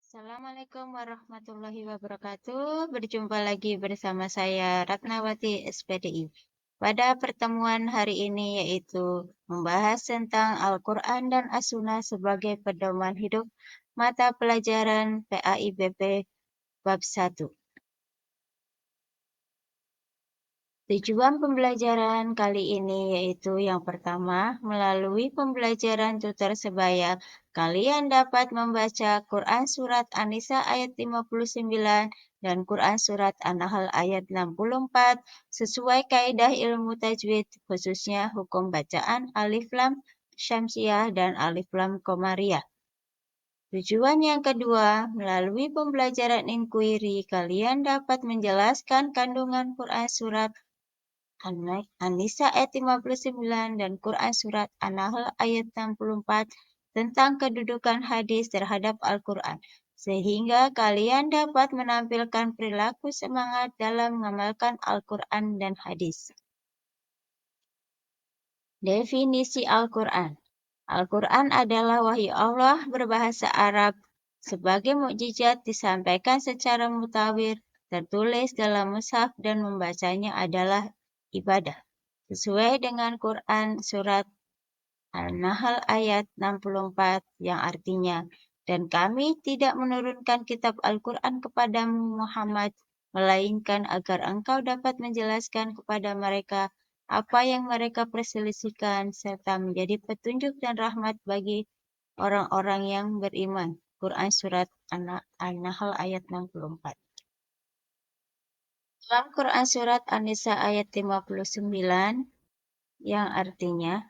Assalamualaikum warahmatullahi wabarakatuh. Berjumpa lagi bersama saya Ratnawati SPDI. Pada pertemuan hari ini yaitu membahas tentang Al-Quran dan As-Sunnah sebagai pedoman hidup mata pelajaran PAIBP bab 1. Tujuan pembelajaran kali ini yaitu yang pertama, melalui pembelajaran tutor sebaya, kalian dapat membaca Quran Surat An-Nisa ayat 59 dan Quran Surat An-Nahl ayat 64 sesuai kaidah ilmu tajwid, khususnya hukum bacaan alif lam syamsiah dan alif lam komariah. Tujuan yang kedua, melalui pembelajaran inquiry, kalian dapat menjelaskan kandungan Quran Surat An-Nisa ayat 59 dan Quran Surat An-Nahl ayat 64 tentang kedudukan hadis terhadap Al-Quran, sehingga kalian dapat menampilkan perilaku semangat dalam mengamalkan Al-Quran dan hadis. Definisi Al-Quran. Al-Quran adalah wahyu Allah berbahasa Arab. Sebagai mukjizat disampaikan secara mutawir, tertulis dalam mushaf dan membacanya adalah ibadah. Sesuai dengan Quran Surat An-Nahl ayat 64 yang artinya, dan kami tidak menurunkan kitab Al-Quran kepadamu Muhammad, melainkan agar engkau dapat menjelaskan kepada mereka apa yang mereka perselisihkan, serta menjadi petunjuk dan rahmat bagi orang-orang yang beriman. Quran Surat An-Nahl ayat 64. Dalam Quran Surat An-Nisa ayat 59 yang artinya,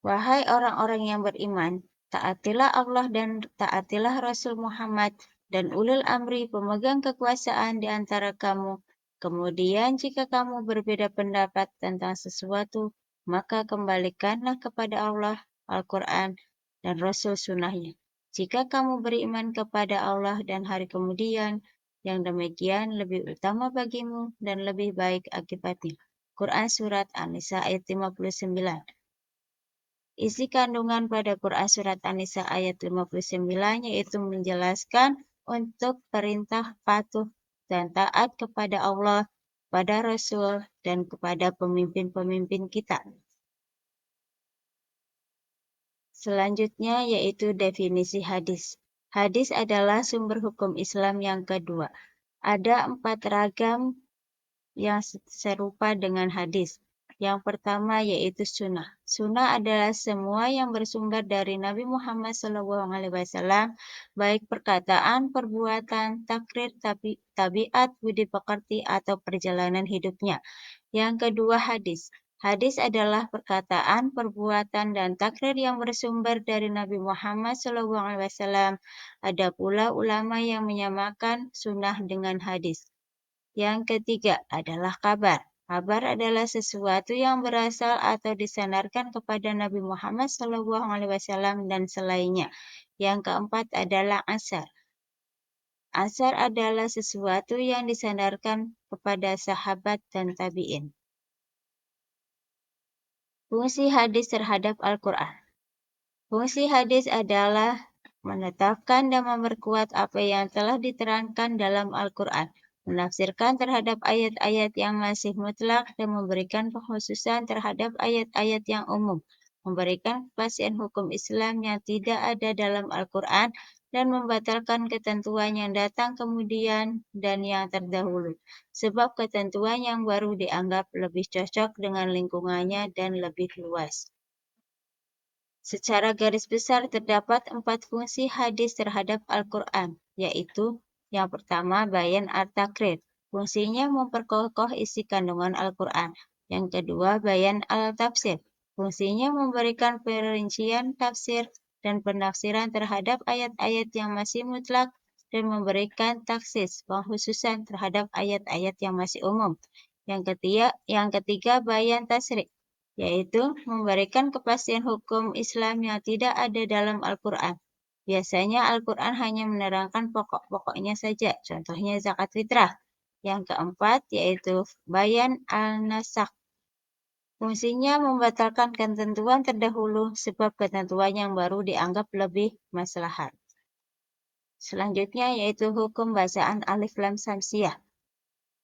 wahai orang-orang yang beriman, taatilah Allah dan taatilah Rasul Muhammad dan ulul amri pemegang kekuasaan di antara kamu. Kemudian jika kamu berbeda pendapat tentang sesuatu, maka kembalikanlah kepada Allah, Al-Quran, dan Rasul Sunnahnya. Jika kamu beriman kepada Allah dan hari kemudian, yang demikian lebih utama bagimu dan lebih baik akibatnya. Quran Surat An-Nisa ayat 59. Isi kandungan pada Quran Surat An-Nisa ayat 59 yaitu menjelaskan untuk perintah patuh dan taat kepada Allah, pada Rasul, dan kepada pemimpin-pemimpin kita. Selanjutnya yaitu definisi hadis. Hadis adalah sumber hukum Islam yang kedua. Ada 4 ragam yang serupa dengan hadis. Yang pertama yaitu sunnah. Sunnah adalah semua yang bersumber dari Nabi Muhammad SAW, baik perkataan, perbuatan, takrir, tabiat, budi pekerti, atau perjalanan hidupnya. Yang kedua hadis. Hadis adalah perkataan, perbuatan, dan takrir yang bersumber dari Nabi Muhammad SAW. Ada pula ulama yang menyamakan sunnah dengan hadis. Yang ketiga adalah kabar. Kabar adalah sesuatu yang berasal atau disandarkan kepada Nabi Muhammad SAW dan selainnya. Yang keempat adalah asar. Asar adalah sesuatu yang disandarkan kepada sahabat dan tabi'in. Fungsi hadis terhadap Al-Quran. Fungsi hadis adalah menetapkan dan memperkuat apa yang telah diterangkan dalam Al-Quran, menafsirkan terhadap ayat-ayat yang masih mutlak dan memberikan pengkhususan terhadap ayat-ayat yang umum, memberikan kepastian hukum Islam yang tidak ada dalam Al-Quran, dan membatalkan ketentuan yang datang kemudian dan yang terdahulu, sebab ketentuan yang baru dianggap lebih cocok dengan lingkungannya dan lebih luas. Secara garis besar terdapat 4 fungsi hadis terhadap Al-Quran, yaitu yang pertama bayan at-takrir, fungsinya memperkokoh isi kandungan Al-Quran. Yang kedua bayan al-tafsir, fungsinya memberikan perincian tafsir dan penafsiran terhadap ayat-ayat yang masih mutlak dan memberikan taksis, pengkhususan terhadap ayat-ayat yang masih umum. Yang ketiga bayan tasrik, yaitu memberikan kepastian hukum Islam yang tidak ada dalam Al-Quran. Biasanya Al-Quran hanya menerangkan pokok-pokoknya saja, contohnya zakat fitrah. Yang keempat yaitu bayan al-nasakh. Fungsinya membatalkan ketentuan terdahulu sebab ketentuan yang baru dianggap lebih maslahat. Selanjutnya yaitu hukum bacaan alif lam samsiah.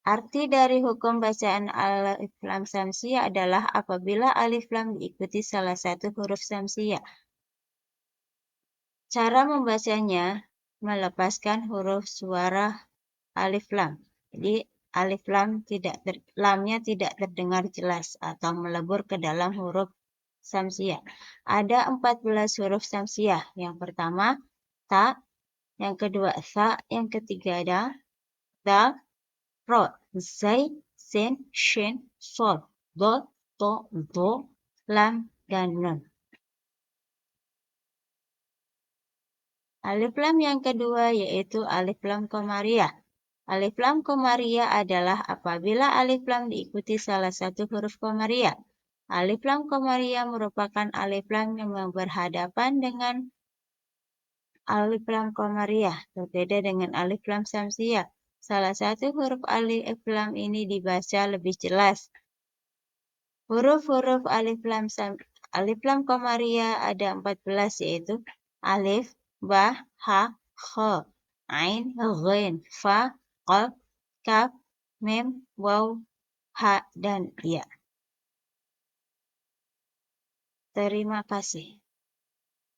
Arti dari hukum bacaan alif lam samsiah adalah apabila alif lam diikuti salah satu huruf samsiah. Cara membacanya melepaskan huruf suara alif lam. Jadi alif lam lamnya tidak terdengar jelas atau melebur ke dalam huruf samsiah. Ada 14 huruf samsiah. Yang pertama ta, yang kedua sa, yang ketiga ada dal, ro, zai, sin, shin, sol, do, to, do, lam, dan nun. Alif lam yang kedua yaitu alif lam komariah. Alif lam komariah adalah apabila alif lam diikuti salah satu huruf komariah. Alif lam komariah merupakan alif lam yang berhadapan dengan alif lam komariah, berbeda dengan alif lam samsiah. Salah satu huruf alif lam ini dibaca lebih jelas. Huruf-huruf alif lam komariah ada 14 yaitu alif, ba, ha, kha, ain, ghain, fa, qaf, kaf, mim, waw, ha, dan ya. Terima kasih.